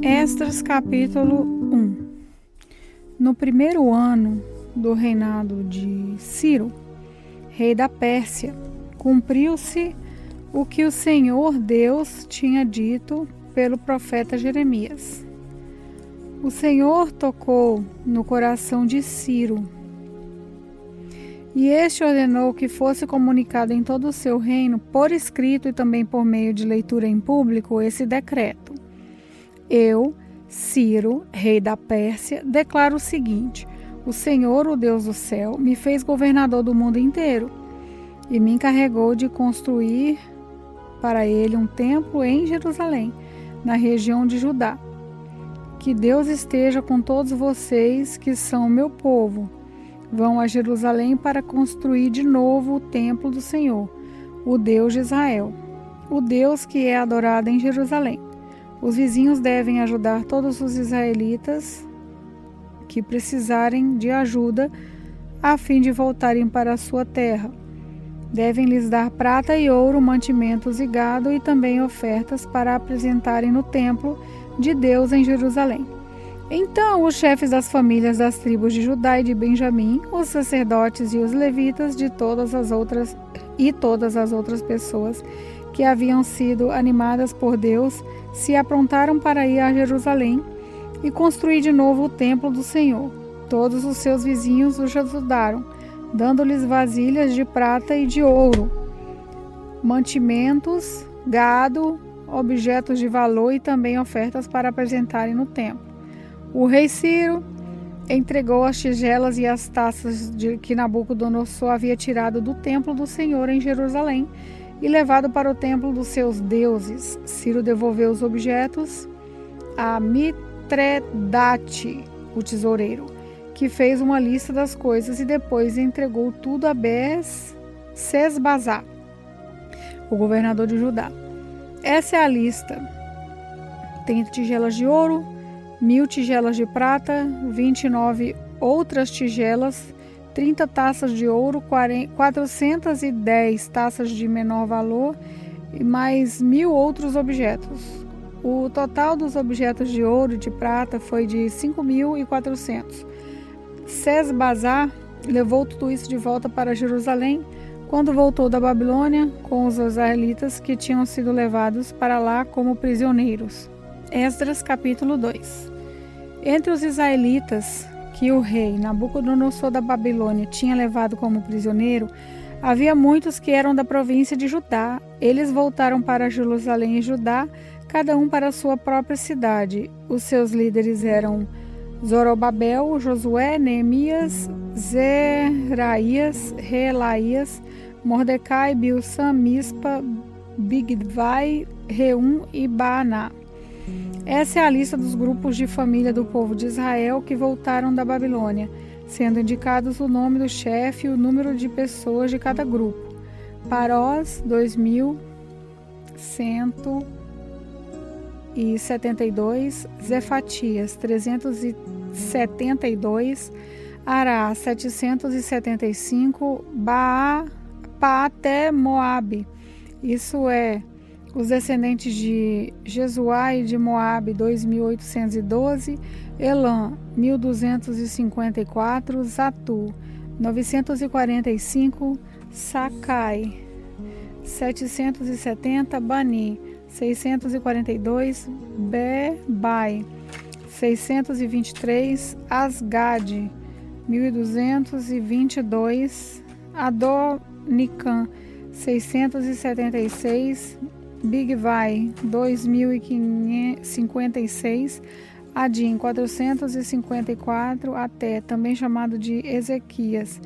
Esdras capítulo 1. No primeiro ano do reinado de Ciro, rei da Pérsia, cumpriu-se o que o Senhor Deus tinha dito pelo profeta Jeremias. O Senhor tocou no coração de Ciro, e este ordenou que fosse comunicado em todo o seu reino, por escrito e também por meio de leitura em público, esse decreto. Eu, Ciro, rei da Pérsia, declaro o seguinte: o Senhor, o Deus do céu, me fez governador do mundo inteiro e me encarregou de construir para ele um templo em Jerusalém, na região de Judá. Que Deus esteja com todos vocês que são meu povo. Vão a Jerusalém para construir de novo o templo do Senhor, o Deus de Israel, o Deus que é adorado em Jerusalém. Os vizinhos devem ajudar todos os israelitas que precisarem de ajuda a fim de voltarem para a sua terra. Devem lhes dar prata e ouro, mantimentos e gado e também ofertas para apresentarem no templo de Deus em Jerusalém. Então os chefes das famílias das tribos de Judá e de Benjamim, os sacerdotes e os levitas de todas as outras pessoas que haviam sido animadas por Deus, se aprontaram para ir a Jerusalém e construir de novo o templo do Senhor. Todos os seus vizinhos os ajudaram, dando-lhes vasilhas de prata e de ouro, mantimentos, gado, objetos de valor e também ofertas para apresentarem no templo. O rei Ciro entregou as tigelas e as taças que Nabucodonosor havia tirado do templo do Senhor em Jerusalém e levado para o templo dos seus deuses. Ciro devolveu os objetos a Mitredate, o tesoureiro, que fez uma lista das coisas e depois entregou tudo a Sesbazar, o governador de Judá. Essa é a lista. Tem tigelas de ouro, 1.000 tigelas de prata, 29 outras tigelas, 30 taças de ouro, 410 taças de menor valor e mais 1.000 outros objetos. O total dos objetos de ouro e de prata foi de 5.400. Sesbazar levou tudo isso de volta para Jerusalém quando voltou da Babilônia com os israelitas que tinham sido levados para lá como prisioneiros. Esdras capítulo 2. Entre os israelitas que o rei Nabucodonosor da Babilônia tinha levado como prisioneiro, havia muitos que eram da província de Judá. Eles voltaram para Jerusalém e Judá, cada um para a sua própria cidade. Os seus líderes eram Zorobabel, Josué, Neemias, Zeraías, Reelaías, Mordecai, Bilsã, Mispa, Bigvai, Reum e Baaná. Essa é a lista dos grupos de família do povo de Israel que voltaram da Babilônia, sendo indicados o nome do chefe e o número de pessoas de cada grupo. Parós, 2.172, Zefatias, 372, Ará, 775, Paaté Moabe, isso é, os descendentes de Jesuá e de Moabe, 2.812, Elã, 1.254, Zatu, 945, Sacai, 770, Bani, 642, Bebai, 623, Asgade, 1.222, Adonicam, 676, Bigvai, 2.056, Adim, 454, até, também chamado de Ezequias,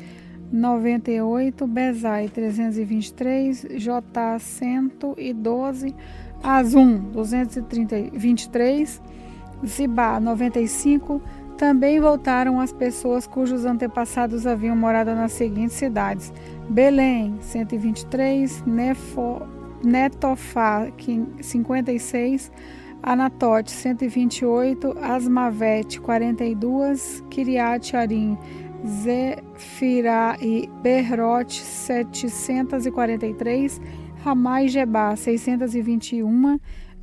98, Bezai, 323, Jotá, 112, Azum, 223, Zibá, 95. Também voltaram as pessoas cujos antepassados haviam morado nas seguintes cidades: Belém, 123, Netofá, 56, Anatote, 128, Asmavete, 42, Kiriat Arim, Zefirá e Berrote, 743, Ramá e Gebá, 621,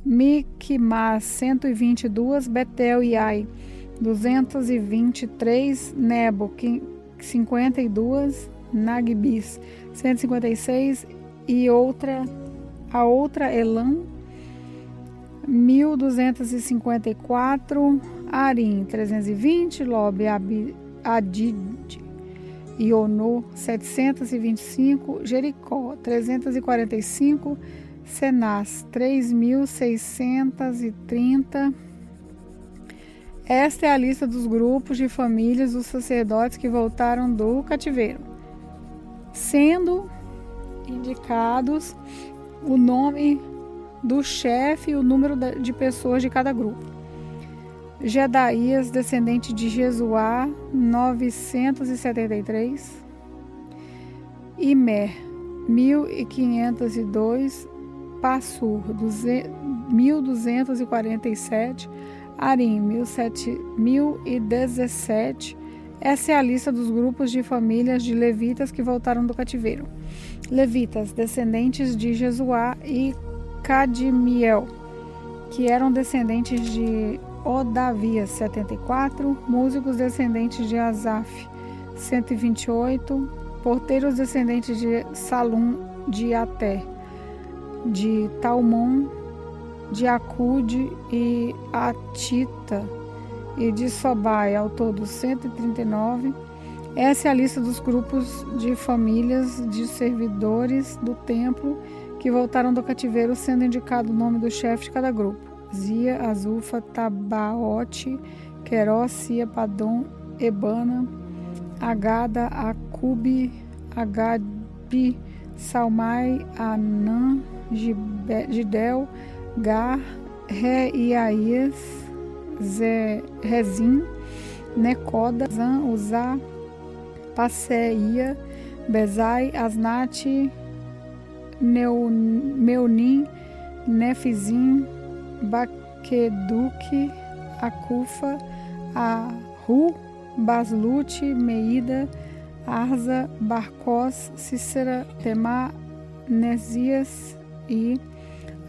Miquimás 122, Betel e Ai 223, Nebo 52, Nagbis 156 e a outra Elam 1254, Arim 320, Lob Adid e Ono 725, Jericó 345, Senás 3630. Esta é a lista dos grupos de famílias dos sacerdotes que voltaram do cativeiro, sendo indicados o nome do chefe e o número de pessoas de cada grupo. Jedaías, descendente de Jesuá, 973. Imer, 1502. Passur, 1247. Arim, 1017. Essa é a lista dos grupos de famílias de levitas que voltaram do cativeiro. Levitas, descendentes de Jesuá e Cadmiel, que eram descendentes de Odavias, 74. Músicos, descendentes de Asaf, 128. Porteiros, descendentes de Salum, de Até, de Talmon, de Acude e Atita e de Sobai, ao todo 139. Essa é a lista dos grupos de famílias de servidores do templo que voltaram do cativeiro, sendo indicado o nome do chefe de cada grupo: Zia, Azufa, Tabaote, Queró, Sia, Padom, Ebana, Agada, Acube, Agabi, Salmai, Anã, Gidel, Gar, Reiaías, Rezim, Necoda, Zan, Uzá, Passeia, Bezai, Asnate, Meunim, Nefizim, Baqueduque, Acufa, Ahu, Baslute, Meida, Arza, Barcós, Cícera, Temá, Nesias e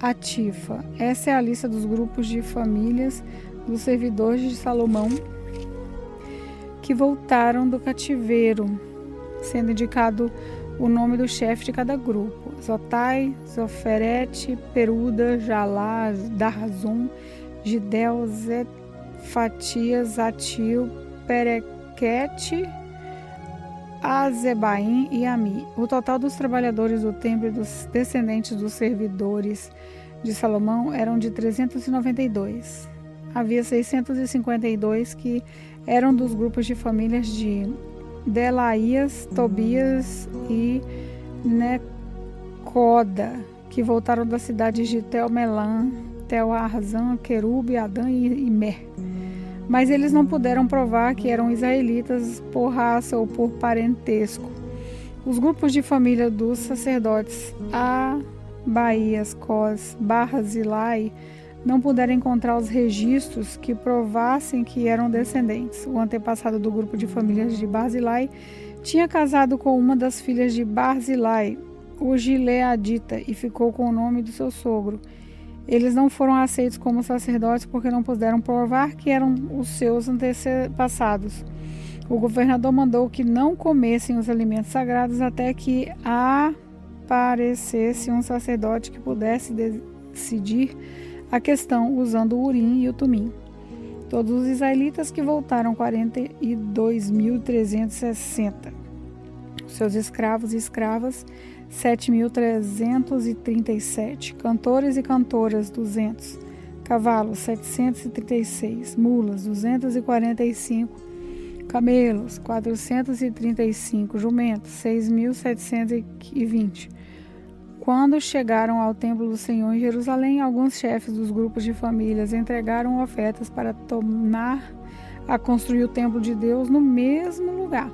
Atifa. Essa é a lista dos grupos de famílias dos servidores de Salomão que voltaram do cativeiro, sendo indicado o nome do chefe de cada grupo: Zotai, Zoferete, Peruda, Jalá, Darzum, Gidel, Zefatias, Atil, Perequete, Azebaim e Ami. O total dos trabalhadores do templo e dos descendentes dos servidores de Salomão eram de 392. Havia 652 que eram dos grupos de famílias de Delaías, Tobias e Necoda, que voltaram das cidades de Tel-Melã, Tel-Arzã, Querube, Adã e Imer. Mas eles não puderam provar que eram israelitas por raça ou por parentesco. Os grupos de família dos sacerdotes Abaías, Cós, Barzilai não puderam encontrar os registros que provassem que eram descendentes. O antepassado do grupo de famílias de Barzilai tinha casado com uma das filhas de Barzilai, o Gileadita, e ficou com o nome do seu sogro. Eles não foram aceitos como sacerdotes porque não puderam provar que eram os seus antepassados. O governador mandou que não comessem os alimentos sagrados até que aparecesse um sacerdote que pudesse decidir a questão usando o Urim e o Tumim. Todos os israelitas que voltaram, 42.360. Seus escravos e escravas, 7.337. Cantores e cantoras, 200. Cavalos, 736. Mulas, 245. Camelos, 435. Jumentos, 6.720. Quando chegaram ao templo do Senhor em Jerusalém, alguns chefes dos grupos de famílias entregaram ofertas para tornar a construir o templo de Deus no mesmo lugar.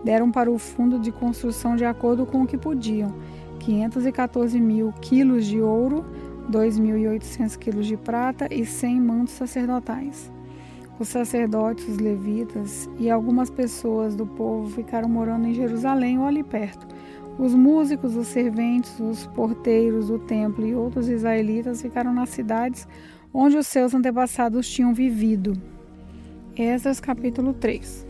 Deram para o fundo de construção de acordo com o que podiam: 514.000 quilos de ouro, 2.800 quilos de prata e 100 mantos sacerdotais. Os sacerdotes, os levitas e algumas pessoas do povo ficaram morando em Jerusalém ou ali perto. Os músicos, os serventes, os porteiros do templo e outros israelitas ficaram nas cidades onde os seus antepassados tinham vivido. Esdras capítulo 3.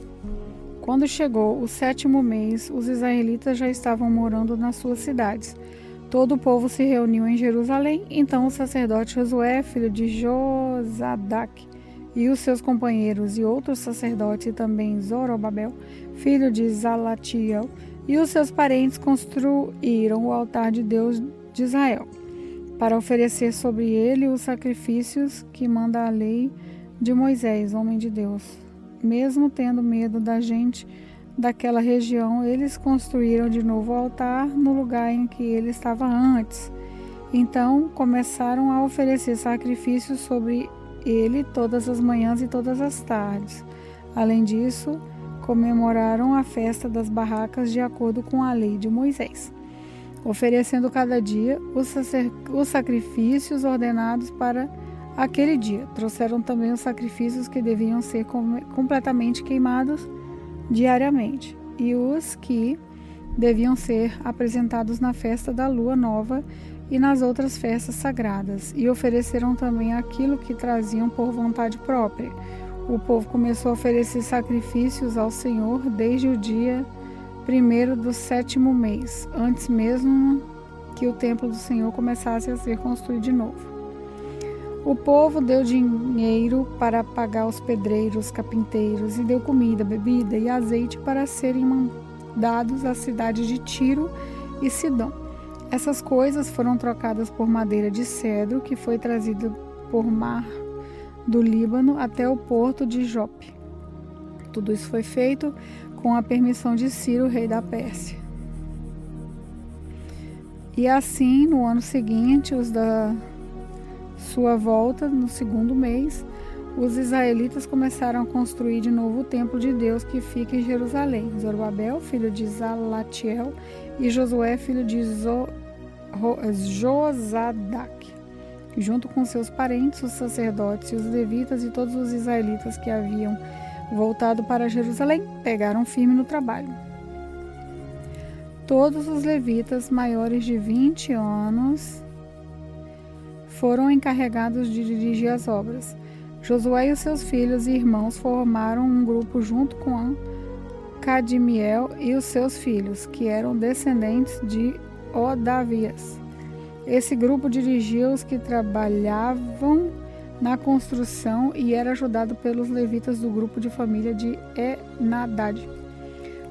Quando chegou o 7º mês, os israelitas já estavam morando nas suas cidades. Todo o povo se reuniu em Jerusalém. Então o sacerdote Josué, filho de Josadaque, e os seus companheiros e outros sacerdotes, e também Zorobabel, filho de Salatiel, e os seus parentes construíram o altar de Deus de Israel, para oferecer sobre ele os sacrifícios que manda a lei de Moisés, homem de Deus. Mesmo tendo medo da gente daquela região, eles construíram de novo o altar no lugar em que ele estava antes. Então começaram a oferecer sacrifícios sobre ele todas as manhãs e todas as tardes. Além disso, comemoraram a festa das barracas de acordo com a lei de Moisés, oferecendo cada dia os sacrifícios ordenados para aquele dia. Trouxeram também os sacrifícios que deviam ser completamente queimados diariamente, e os que deviam ser apresentados na festa da lua nova e nas outras festas sagradas, e ofereceram também aquilo que traziam por vontade própria. O povo começou a oferecer sacrifícios ao Senhor desde o dia 1º do 7º mês, antes mesmo que o templo do Senhor começasse a ser construído de novo. O povo deu dinheiro para pagar os pedreiros, carpinteiros, e deu comida, bebida e azeite para serem mandados às cidades de Tiro e Sidom. Essas coisas foram trocadas por madeira de cedro, que foi trazida por mar do Líbano até o porto de Jope. Tudo isso foi feito com a permissão de Ciro, rei da Pérsia. E assim, no ano seguinte, os da sua volta, no 2º mês, os israelitas começaram a construir de novo o templo de Deus que fica em Jerusalém. Zorobabel, filho de Salatiel, e Josué, filho de Josadaque, junto com seus parentes, os sacerdotes e os levitas e todos os israelitas que haviam voltado para Jerusalém, pegaram firme no trabalho. Todos os levitas maiores de 20 anos foram encarregados de dirigir as obras. Josué e os seus filhos e irmãos formaram um grupo junto com Cadmiel e os seus filhos, que eram descendentes de Odavias. Esse grupo dirigia os que trabalhavam na construção e era ajudado pelos levitas do grupo de família de Enadad.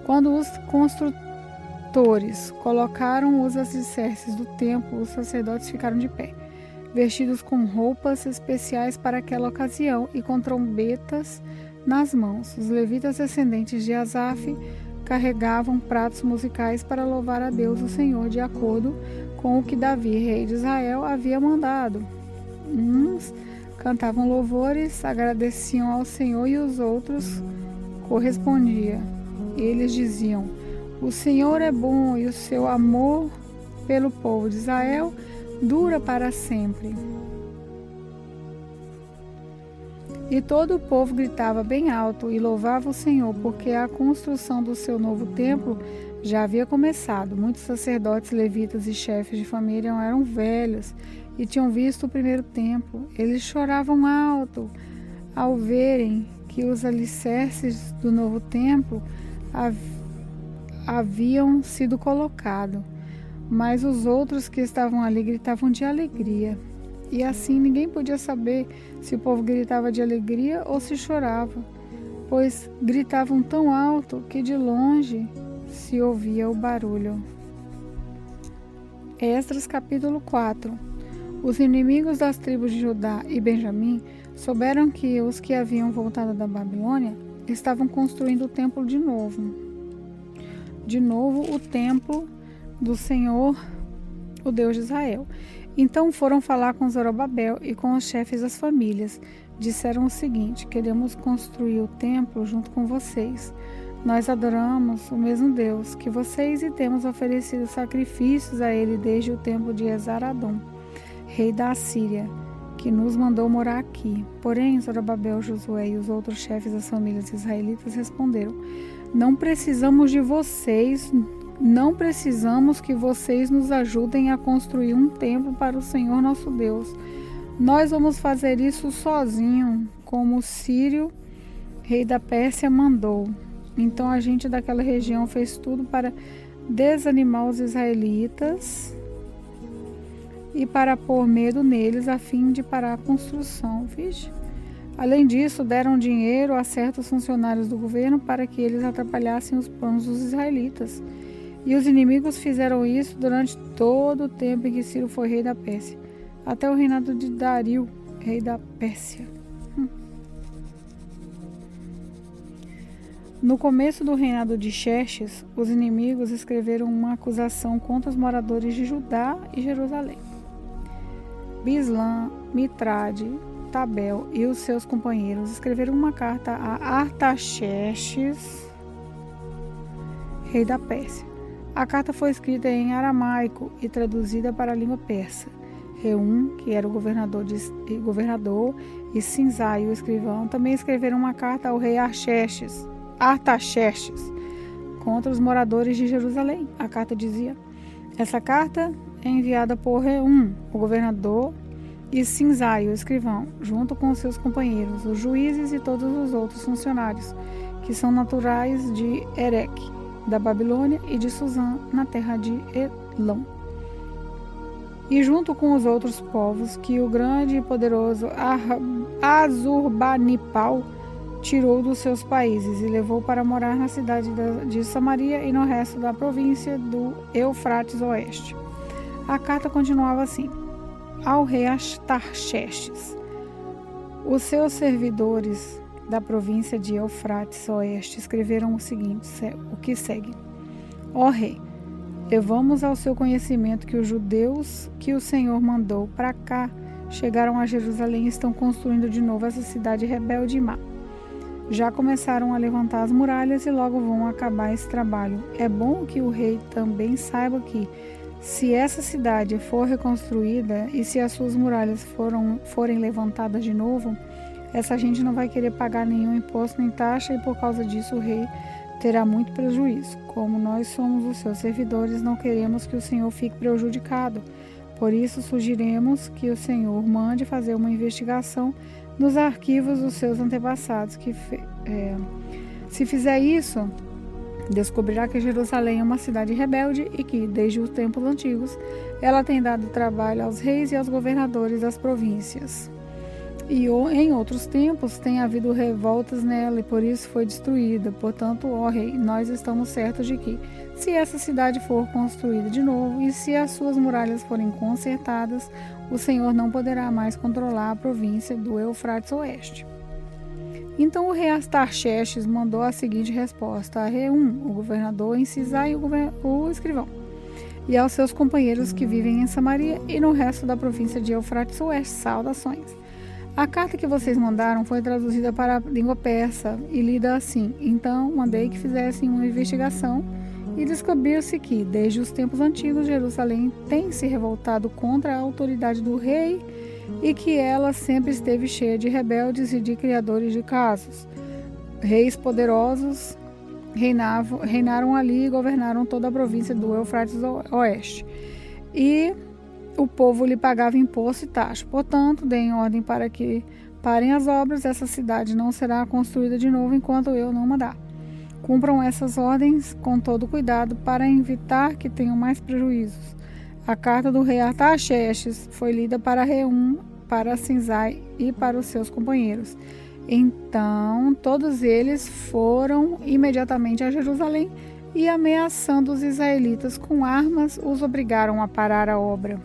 Quando os construtores colocaram os alicerces do templo, os sacerdotes ficaram de pé, vestidos com roupas especiais para aquela ocasião e com trombetas nas mãos. Os levitas descendentes de Asaf carregavam pratos musicais para louvar a Deus, o Senhor, de acordo com o que Davi, rei de Israel, havia mandado. Uns cantavam louvores, agradeciam ao Senhor, e os outros correspondiam. Eles diziam: o Senhor é bom e o seu amor pelo povo de Israel dura para sempre. E todo o povo gritava bem alto e louvava o Senhor, porque a construção do seu novo templo já havia começado. Muitos sacerdotes, levitas e chefes de família eram velhos e tinham visto o primeiro templo. Eles choravam alto ao verem que os alicerces do novo templo haviam sido colocados. Mas os outros que estavam ali gritavam de alegria. E assim ninguém podia saber se o povo gritava de alegria ou se chorava, pois gritavam tão alto que de longe se ouvia o barulho. Esdras capítulo 4. Os inimigos das tribos de Judá e Benjamim souberam que os que haviam voltado da Babilônia estavam construindo o templo de novo. De novo o templo do Senhor, o Deus de Israel. Então foram falar com Zorobabel e com os chefes das famílias. Disseram o seguinte: queremos construir o templo junto com vocês. Nós adoramos o mesmo Deus que vocês e temos oferecido sacrifícios a ele desde o tempo de Esar-Adom, rei da Assíria, que nos mandou morar aqui. Porém, Zorobabel, Josué e os outros chefes das famílias israelitas responderam: não precisamos de vocês não precisamos que vocês nos ajudem a construir um templo para o Senhor nosso Deus. Nós vamos fazer isso sozinho, como Ciro, rei da Pérsia, mandou. Então a gente daquela região fez tudo para desanimar os israelitas e para pôr medo neles a fim de parar a construção. Vixe. Além disso, deram dinheiro a certos funcionários do governo para que eles atrapalhassem os planos dos israelitas. E os inimigos fizeram isso durante todo o tempo em que Ciro foi rei da Pérsia, até o reinado de Dario, rei da Pérsia. No começo do reinado de Xerxes, os inimigos escreveram uma acusação contra os moradores de Judá e Jerusalém. Bislã, Mitrade, Tabel e os seus companheiros escreveram uma carta a Artaxerxes, rei da Pérsia. A carta foi escrita em aramaico e traduzida para a língua persa. Reum, que era o governador, e Sinzai, o escrivão, também escreveram uma carta ao rei Artaxerxes, contra os moradores de Jerusalém. A carta dizia: essa carta é enviada por Reum, o governador, e Sinzai, o escrivão, junto com os seus companheiros, os juízes e todos os outros funcionários, que são naturais de Ereque, da Babilônia, e de Suzã, na terra de Elão. E junto com os outros povos que o grande e poderoso Assurbanipal tirou dos seus países e levou para morar na cidade de Samaria e no resto da província do Eufrates Oeste. A carta continuava assim: ao rei Artaxerxes, os seus servidores da província de Eufrates Oeste escreveram o seguinte, o que segue: ó rei, levamos ao seu conhecimento que os judeus que o Senhor mandou para cá chegaram a Jerusalém e estão construindo de novo essa cidade rebelde e má. Já começaram a levantar as muralhas e logo vão acabar esse trabalho. É bom que o rei também saiba que, se essa cidade for reconstruída e se as suas muralhas forem levantadas de novo, essa gente não vai querer pagar nenhum imposto nem taxa e por causa disso o rei terá muito prejuízo. Como nós somos os seus servidores, não queremos que o Senhor fique prejudicado. Por isso sugerimos que o Senhor mande fazer uma investigação nos arquivos dos seus antepassados. Se fizer isso, descobrirá que Jerusalém é uma cidade rebelde e que, desde os tempos antigos, ela tem dado trabalho aos reis e aos governadores das províncias. E em outros tempos tem havido revoltas nela e por isso foi destruída. Portanto, ó rei, nós estamos certos de que, se essa cidade for construída de novo e se as suas muralhas forem consertadas, o Senhor não poderá mais controlar a província do Eufrates Oeste. Então o rei Artaxerxes mandou a seguinte resposta a Reum, o governador, em Sinzai, o escrivão, e aos seus companheiros que vivem em Samaria e no resto da província de Eufrates Oeste: saudações. A carta que vocês mandaram foi traduzida para a língua persa e lida assim: então mandei que fizessem uma investigação e descobriu-se que, desde os tempos antigos, Jerusalém tem se revoltado contra a autoridade do rei e que ela sempre esteve cheia de rebeldes e de criadores de casos. Reis poderosos reinaram ali e governaram toda a província do Eufrates Oeste. E o povo lhe pagava imposto e taxa. Portanto, deem ordem para que parem as obras. Essa cidade não será construída de novo enquanto eu não mandar. Cumpram essas ordens com todo cuidado para evitar que tenham mais prejuízos. A carta do rei Artaxerxes foi lida para Reum, para Sinzai e para os seus companheiros. Então, todos eles foram imediatamente a Jerusalém e, ameaçando os israelitas com armas, os obrigaram a parar a obra.